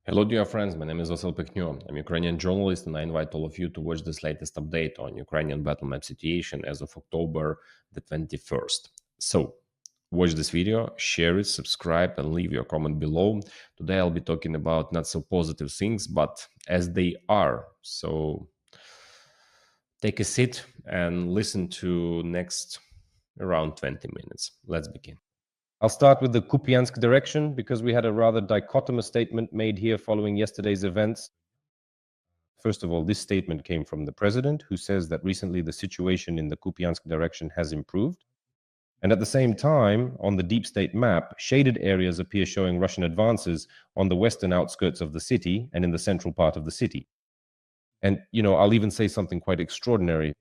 Hello, dear friends. My name is Vasyl Pekhno. I'm a Ukrainian journalist, and I invite all of you to watch this latest update on Ukrainian battle map situation as of October the 21st. So, watch this video, share it, subscribe, and leave your comment below. Today, I'll be talking about not so positive things, but as they are. So, take a seat and listen to next around 20 minutes. Let's begin. I'll start with the Kupiansk direction because we had a rather dichotomous statement made here following yesterday's events. First of all, this statement came from the president, who says that recently the situation in the Kupiansk direction has improved. And at the same time, on the deep state map, shaded areas appear showing Russian advances on the western outskirts of the city and in the central part of the city. And, I'll even say something quite extraordinary.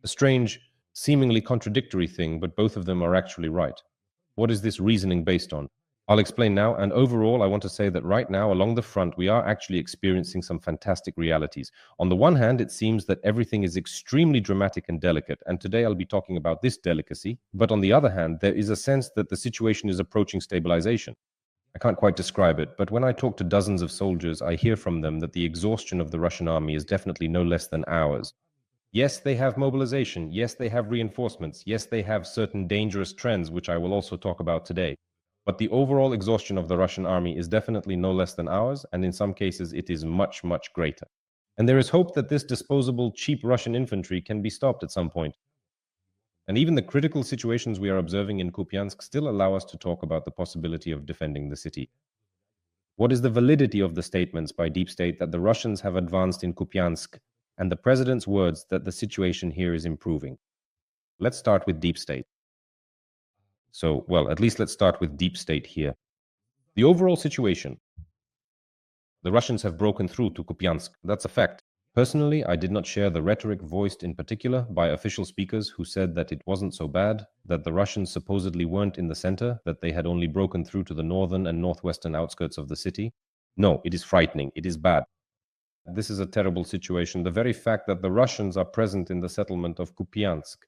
A strange, seemingly contradictory thing, but both of them are actually right. What is this reasoning based on? I'll explain now, and overall, I want to say that right now, along the front, we are actually experiencing some fantastic realities. On the one hand, it seems that everything is extremely dramatic and delicate, and today I'll be talking about this delicacy. But on the other hand, there is a sense that the situation is approaching stabilization. I can't quite describe it, but when I talk to dozens of soldiers, I hear from them that the exhaustion of the Russian army is definitely no less than ours. Yes, they have mobilization. Yes, they have reinforcements. Yes, they have certain dangerous trends, which I will also talk about today. But the overall exhaustion of the Russian army is definitely no less than ours, and in some cases it is much, much greater. And there is hope that this disposable, cheap Russian infantry can be stopped at some point. And even the critical situations we are observing in Kupiansk still allow us to talk about the possibility of defending the city. What is the validity of the statements by Deep State that the Russians have advanced in Kupiansk and the president's words that the situation here is improving? Let's start with Deep State. At least let's start with Deep State here. The overall situation. The Russians have broken through to Kupiansk. That's a fact. Personally, I did not share the rhetoric voiced in particular by official speakers who said that it wasn't so bad, that the Russians supposedly weren't in the center, that they had only broken through to the northern and northwestern outskirts of the city. No, it is frightening. It is bad. This is a terrible situation. The very fact that the Russians are present in the settlement of Kupiansk,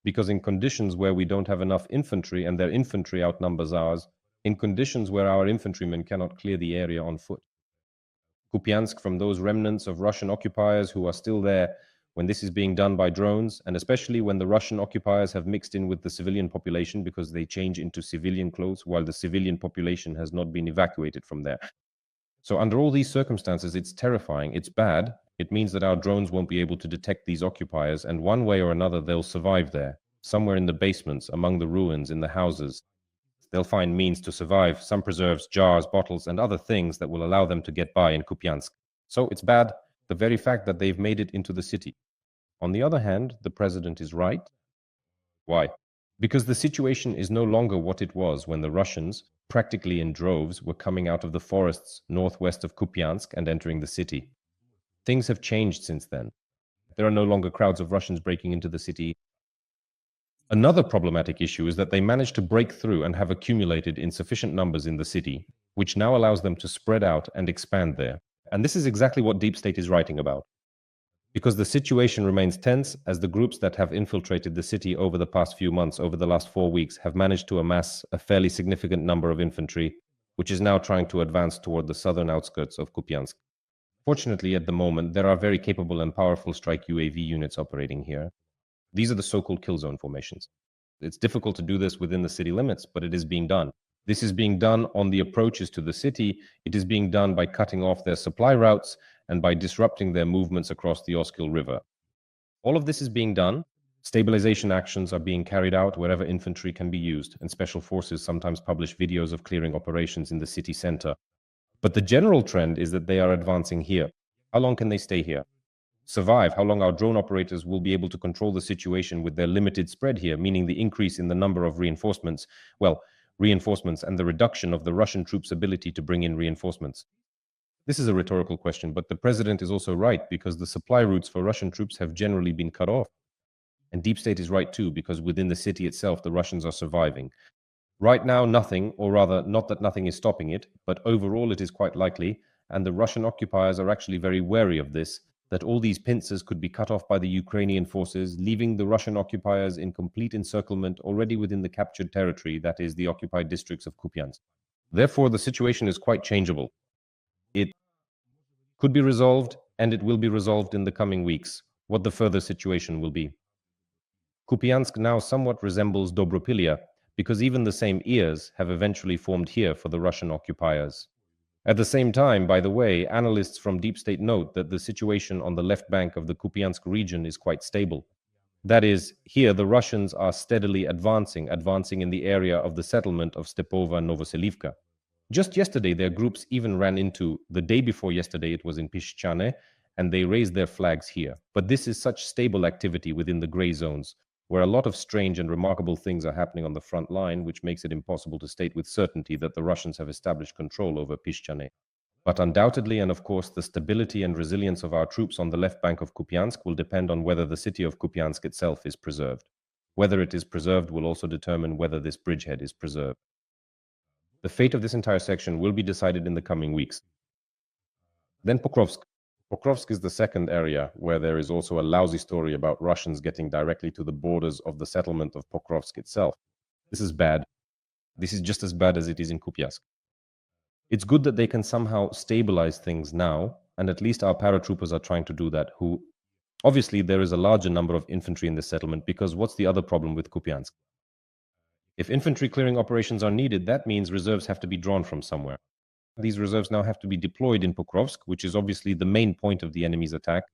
because in conditions where we don't have enough infantry and their infantry outnumbers ours, in conditions where our infantrymen cannot clear the area on foot. Kupiansk from those remnants of Russian occupiers who are still there when this is being done by drones, and especially when the Russian occupiers have mixed in with the civilian population because they change into civilian clothes while the civilian population has not been evacuated from there. So under all these circumstances, it's terrifying, it's bad. It means that our drones won't be able to detect these occupiers, and one way or another, they'll survive there, somewhere in the basements, among the ruins, in the houses. They'll find means to survive, some preserves, jars, bottles, and other things that will allow them to get by in Kupiansk. So it's bad, the very fact that they've made it into the city. On the other hand, the president is right. Why? Because the situation is no longer what it was when the Russians, practically in droves, were coming out of the forests northwest of Kupiansk and entering the city. Things have changed since then. There are no longer crowds of Russians breaking into the city. Another problematic issue is that they managed to break through and have accumulated in sufficient numbers in the city, which now allows them to spread out and expand there. And this is exactly what Deep State is writing about. Because the situation remains tense as the groups that have infiltrated the city over the past few months, over the last 4 weeks, have managed to amass a fairly significant number of infantry, which is now trying to advance toward the southern outskirts of Kupiansk. Fortunately, at the moment, there are very capable and powerful strike UAV units operating here. These are the so-called kill zone formations. It's difficult to do this within the city limits, but it is being done. This is being done on the approaches to the city. It is being done by cutting off their supply routes and by disrupting their movements across the Oskil River. All of this is being done. Stabilization actions are being carried out wherever infantry can be used, and special forces sometimes publish videos of clearing operations in the city center. But the general trend is that they are advancing here. How long can they stay here? Survive, how long our drone operators will be able to control the situation with their limited spread here, meaning the increase in the number of reinforcements, and the reduction of the Russian troops' ability to bring in reinforcements. This is a rhetorical question, but the president is also right because the supply routes for Russian troops have generally been cut off. And Deep State is right too, because within the city itself, the Russians are surviving. Right now, nothing, or rather, not that nothing is stopping it, but overall it is quite likely, and the Russian occupiers are actually very wary of this, that all these pincers could be cut off by the Ukrainian forces, leaving the Russian occupiers in complete encirclement already within the captured territory, that is, the occupied districts of Kupiansk. Therefore, the situation is quite changeable. It could be resolved, and it will be resolved in the coming weeks, what the further situation will be. Kupiansk now somewhat resembles Dobropilya, because even the same ears have eventually formed here for the Russian occupiers. At the same time, by the way, analysts from Deep State note that the situation on the left bank of the Kupiansk region is quite stable. That is, here the Russians are steadily advancing in the area of the settlement of Stepova and Novoselivka. Just yesterday, their groups even ran into, the day before yesterday it was in Pishchane, and they raised their flags here. But this is such stable activity within the gray zones, where a lot of strange and remarkable things are happening on the front line, which makes it impossible to state with certainty that the Russians have established control over Pishchane. But undoubtedly, and of course, the stability and resilience of our troops on the left bank of Kupiansk will depend on whether the city of Kupiansk itself is preserved. Whether it is preserved will also determine whether this bridgehead is preserved. The fate of this entire section will be decided in the coming weeks. Then Pokrovsk. Pokrovsk is the second area where there is also a lousy story about Russians getting directly to the borders of the settlement of Pokrovsk itself. This is bad. This is just as bad as it is in Kupiansk. It's good that they can somehow stabilize things now, and at least our paratroopers are trying to do that, who obviously there is a larger number of infantry in this settlement, because what's the other problem with Kupiansk? If infantry clearing operations are needed, that means reserves have to be drawn from somewhere. These reserves now have to be deployed in Pokrovsk, which is obviously the main point of the enemy's attack.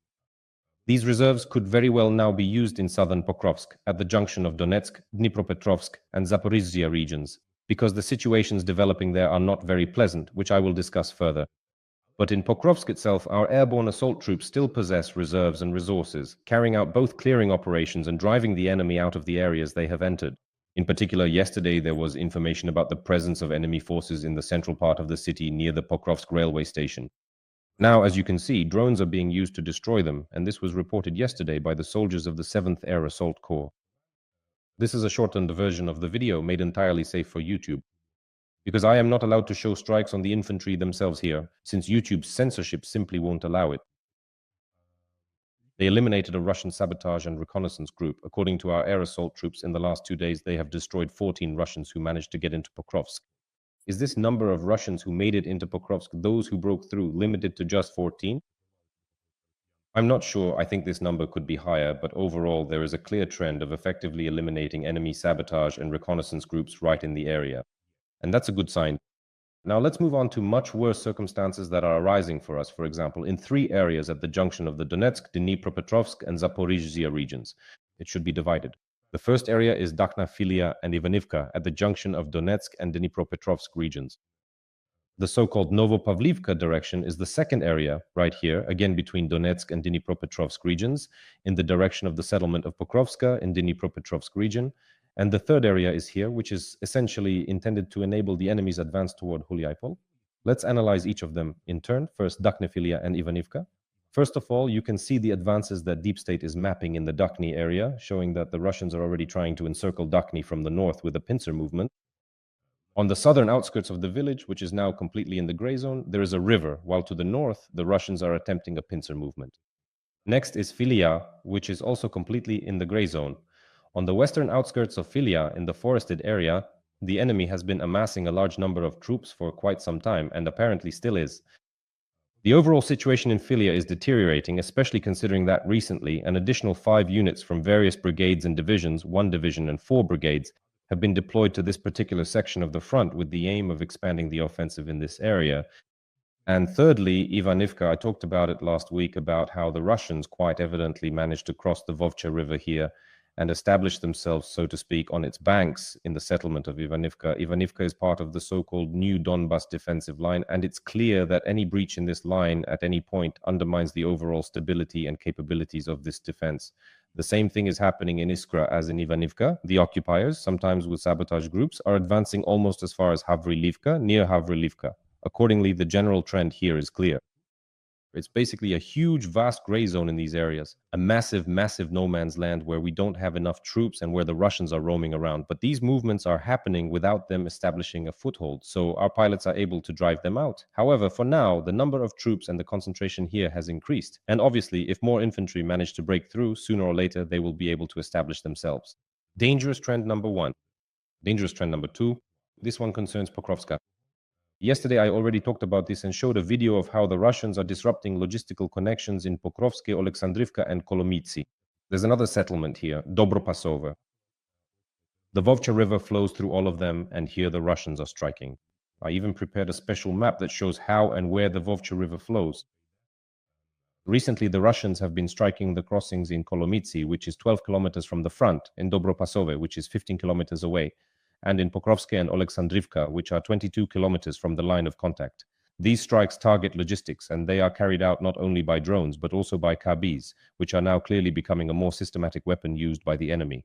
These reserves could very well now be used in southern Pokrovsk, at the junction of Donetsk, Dnipropetrovsk, and Zaporizhzhia regions, because the situations developing there are not very pleasant, which I will discuss further. But in Pokrovsk itself, our airborne assault troops still possess reserves and resources, carrying out both clearing operations and driving the enemy out of the areas they have entered. In particular, yesterday there was information about the presence of enemy forces in the central part of the city near the Pokrovsk railway station. Now, as you can see, drones are being used to destroy them, and this was reported yesterday by the soldiers of the 7th Air Assault Corps. This is a shortened version of the video made entirely safe for YouTube, because I am not allowed to show strikes on the infantry themselves here, since YouTube's censorship simply won't allow it. They eliminated a Russian sabotage and reconnaissance group. According to our air assault troops, in the last 2 days, they have destroyed 14 Russians who managed to get into Pokrovsk. Is this number of Russians who made it into Pokrovsk, those who broke through, limited to just 14? I'm not sure. I think this number could be higher, but overall, there is a clear trend of effectively eliminating enemy sabotage and reconnaissance groups right in the area. And that's a good sign. Now let's move on to much worse circumstances that are arising for us, for example, in 3 areas at the junction of the Donetsk, Dnipropetrovsk, and Zaporizhzhia regions. It should be divided. The first area is Dakhna, Filia, and Ivanivka at the junction of Donetsk and Dnipropetrovsk regions. The so-called Novopavlivka direction is the second area, right here, again between Donetsk and Dnipropetrovsk regions, in the direction of the settlement of Pokrovska in Dnipropetrovsk region. And the third area is here, which is essentially intended to enable the enemy's advance toward Hulyaipole. Let's analyze each of them in turn. First, Dakhnefilia and Ivanivka. First of all, you can see the advances that Deep State is mapping in the Dakhny area, showing that the Russians are already trying to encircle Dakhny from the north with a pincer movement. On the southern outskirts of the village, which is now completely in the gray zone, there is a river, while to the north, the Russians are attempting a pincer movement. Next is Filia, which is also completely in the gray zone. On the western outskirts of Filia, in the forested area, the enemy has been amassing a large number of troops for quite some time, and apparently still is. The overall situation in Filia is deteriorating, especially considering that recently an additional 5 units from various brigades and divisions, 1 division and 4 brigades, have been deployed to this particular section of the front with the aim of expanding the offensive in this area. And thirdly, Ivanivka, I talked about it last week, about how the Russians quite evidently managed to cross the Vovcha River here and establish themselves, so to speak, on its banks in the settlement of Ivanivka. Ivanivka is part of the so-called new Donbas defensive line, and it's clear that any breach in this line at any point undermines the overall stability and capabilities of this defense. The same thing is happening in Iskra as in Ivanivka. The occupiers, sometimes with sabotage groups, are advancing almost as far as Havrylivka, near Havrylivka. Accordingly, the general trend here is clear. It's basically a huge, vast gray zone in these areas, a massive, massive no man's land where we don't have enough troops and where the Russians are roaming around. But these movements are happening without them establishing a foothold, so our pilots are able to drive them out. However, for now, the number of troops and the concentration here has increased. And obviously, if more infantry manage to break through, sooner or later, they will be able to establish themselves. Dangerous trend number 1. Dangerous trend number 2. This one concerns Pokrovska. Yesterday, I already talked about this and showed a video of how the Russians are disrupting logistical connections in Pokrovsk, Oleksandrivka, and Kolomytsi. There's another settlement here, Dobropasove. The Vovcha River flows through all of them, and here the Russians are striking. I even prepared a special map that shows how and where the Vovcha River flows. Recently, the Russians have been striking the crossings in Kolomytsi, which is 12 kilometers from the front, in Dobropasove, which is 15 kilometers away, and in Pokrovsk and Oleksandrivka, which are 22 kilometers from the line of contact. These strikes target logistics, and they are carried out not only by drones, but also by KBs, which are now clearly becoming a more systematic weapon used by the enemy.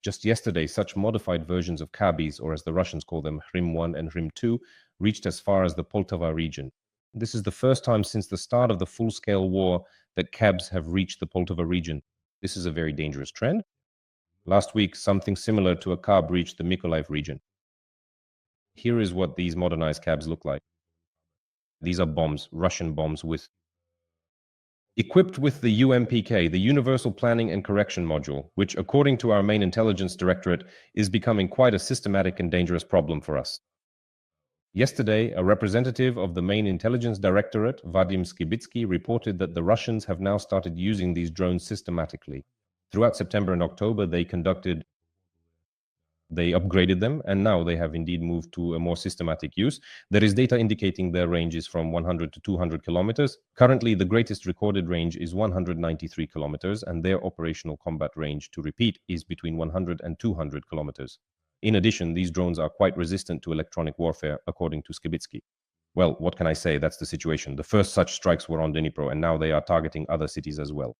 Just yesterday, such modified versions of KBs, or as the Russians call them, Hrim 1 and Hrim 2, reached as far as the Poltava region. This is the first time since the start of the full-scale war that cabs have reached the Poltava region. This is a very dangerous trend. Last week, something similar to a cab reached the Mykolaiv region. Here is what these modernized cabs look like. These are bombs, Russian bombs, equipped with the UMPK, the Universal Planning and Correction Module, which, according to our main intelligence directorate, is becoming quite a systematic and dangerous problem for us. Yesterday, a representative of the main intelligence directorate, Vadim Skibitsky, reported that the Russians have now started using these drones systematically. Throughout September and October, they upgraded them, and now they have indeed moved to a more systematic use. There is data indicating their range is from 100 to 200 kilometers. Currently, the greatest recorded range is 193 kilometers, and their operational combat range, to repeat, is between 100 and 200 kilometers. In addition, these drones are quite resistant to electronic warfare, according to Skibitsky. Well, what can I say? That's the situation. The first such strikes were on Dnipro, and now they are targeting other cities as well.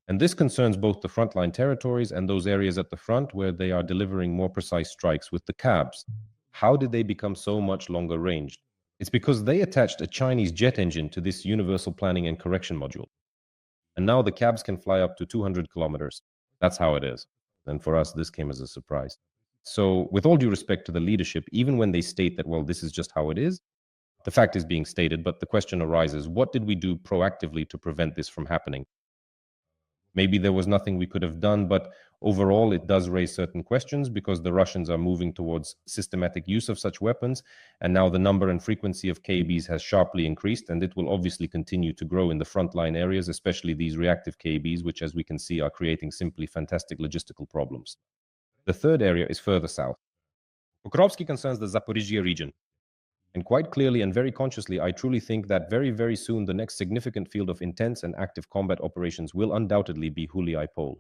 And this concerns both the frontline territories and those areas at the front where they are delivering more precise strikes with the cabs. How did they become so much longer ranged? It's because they attached a Chinese jet engine to this Universal Planning and Correction Module. And now the cabs can fly up to 200 kilometers. That's how it is. And for us, this came as a surprise. So, with all due respect to the leadership, even when they state that, well, this is just how it is, the fact is being stated, but the question arises, what did we do proactively to prevent this from happening? Maybe there was nothing we could have done, but overall it does raise certain questions because the Russians are moving towards systematic use of such weapons, and now the number and frequency of KBs has sharply increased, and it will obviously continue to grow in the frontline areas, especially these reactive KBs, which, as we can see, are creating simply fantastic logistical problems. The third area is further south. Pokrovsk concerns the Zaporizhzhia region. And quite clearly and very consciously, I truly think that very, very soon the next significant field of intense and active combat operations will undoubtedly be Hulyaipole.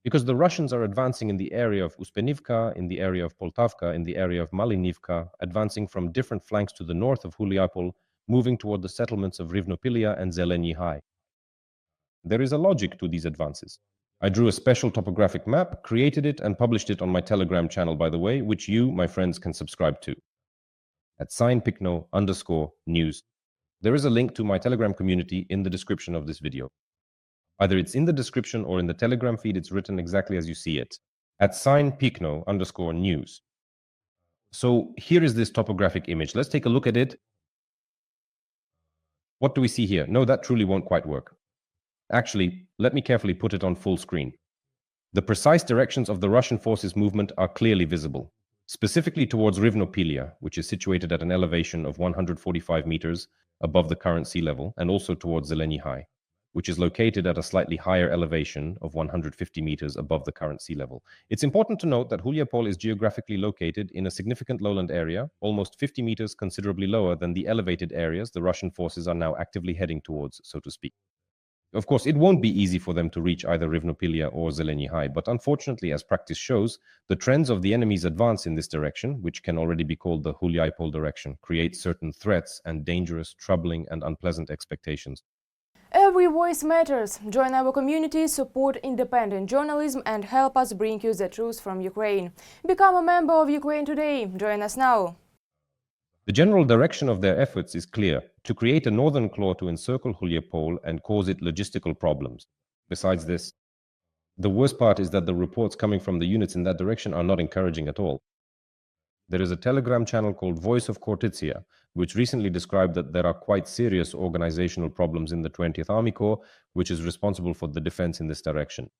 Because the Russians are advancing in the area of Uspenivka, in the area of Poltavka, in the area of Malinivka, advancing from different flanks to the north of Hulyaipole, moving toward the settlements of Rivnopilia and Zeleny High. There is a logic to these advances. I drew a special topographic map, created it, and published it on my Telegram channel, by the way, which you, my friends, can subscribe to at @Pekhno_news. There is a link to my Telegram community in the description of this video. Either it's in the description or in the Telegram feed, it's written exactly as you see it, at @Pekhno_news. So here is this topographic image. Let's take a look at it. What do we see here? No, that truly won't quite work. Actually, let me carefully put it on full screen. The precise directions of the Russian forces' movement are clearly visible, specifically towards Rivnopilia, which is situated at an elevation of 145 meters above the current sea level, and also towards Zeleny High, which is located at a slightly higher elevation of 150 meters above the current sea level. It's important to note that Hulyaipole is geographically located in a significant lowland area, almost 50 meters considerably lower than the elevated areas the Russian forces are now actively heading towards, so to speak. Of course, it won't be easy for them to reach either Rivnopilia or Zeleny High, but unfortunately, as practice shows, the trends of the enemy's advance in this direction, which can already be called the Hulyaipole direction, create certain threats and dangerous, troubling, and unpleasant expectations. Every voice matters. Join our community, support independent journalism, and help us bring you the truth from Ukraine. Become a member of Ukraine today. Join us now. The general direction of their efforts is clear: to create a northern claw to encircle Hulyaipole and cause it logistical problems. Besides this, the worst part is that the reports coming from the units in that direction are not encouraging at all. There is a Telegram channel called Voice of Khortytsia, which recently described that there are quite serious organizational problems in the 20th Army Corps, which is responsible for the defense in this direction.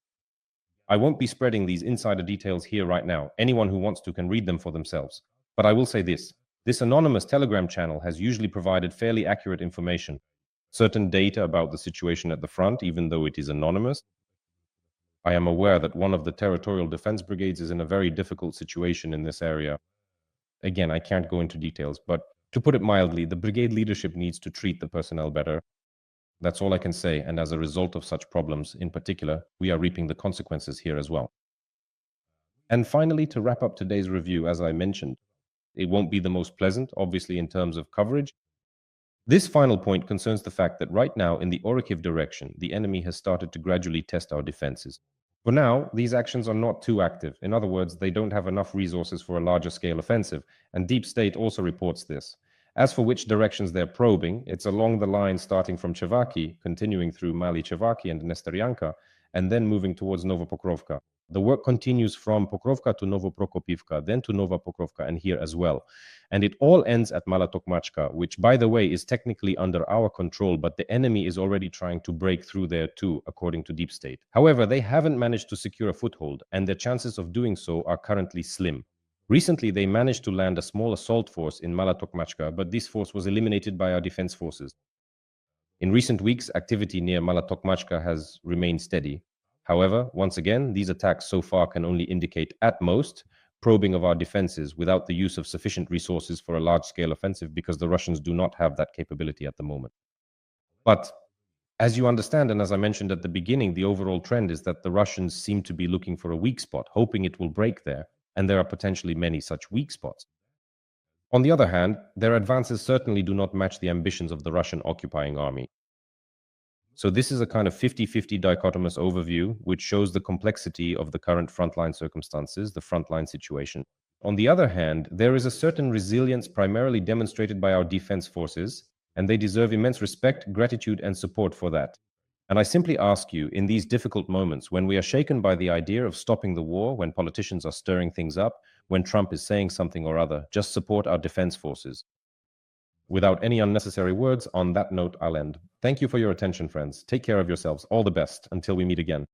I won't be spreading these insider details here right now. Anyone who wants to can read them for themselves. But I will say this: This anonymous Telegram channel has usually provided fairly accurate information, certain data about the situation at the front, even though it is anonymous. I am aware that one of the territorial defense brigades is in a very difficult situation in this area. Again, I can't go into details, but to put it mildly, the brigade leadership needs to treat the personnel better. That's all I can say, and as a result of such problems, in particular, we are reaping the consequences here as well. And finally, to wrap up today's review, as I mentioned, it won't be the most pleasant, obviously, in terms of coverage. This final point concerns the fact that right now, in the Orikhiv direction, the enemy has started to gradually test our defenses. For now, these actions are not too active. In other words, they don't have enough resources for a larger scale offensive, and Deep State also reports this. As for which directions they're probing, it's along the line starting from Chevaki, continuing through Mali Chevaki and Nestoryanka, and then moving towards Novopokrovka. The work continues from Pokrovka to Novoprokopivka, then to Nova Pokrovka, and here as well. And it all ends at Malatokmachka, which, by the way, is technically under our control, but the enemy is already trying to break through there too, according to Deep State. However, they haven't managed to secure a foothold, and their chances of doing so are currently slim. Recently, they managed to land a small assault force in Malatokmachka, but this force was eliminated by our defense forces. In recent weeks, activity near Malatokmachka has remained steady. However, once again, these attacks so far can only indicate, at most, probing of our defenses without the use of sufficient resources for a large-scale offensive, because the Russians do not have that capability at the moment. But as you understand, and as I mentioned at the beginning, the overall trend is that the Russians seem to be looking for a weak spot, hoping it will break there, and there are potentially many such weak spots. On the other hand, their advances certainly do not match the ambitions of the Russian occupying army. So this is a kind of 50-50 dichotomous overview, which shows the complexity of the current frontline circumstances, the frontline situation. On the other hand, there is a certain resilience primarily demonstrated by our defense forces, and they deserve immense respect, gratitude, and support for that. And I simply ask you, in these difficult moments, when we are shaken by the idea of stopping the war, when politicians are stirring things up, when Trump is saying something or other, just support our defense forces. Without any unnecessary words, on that note, I'll end. Thank you for your attention, friends. Take care of yourselves. All the best. Until we meet again.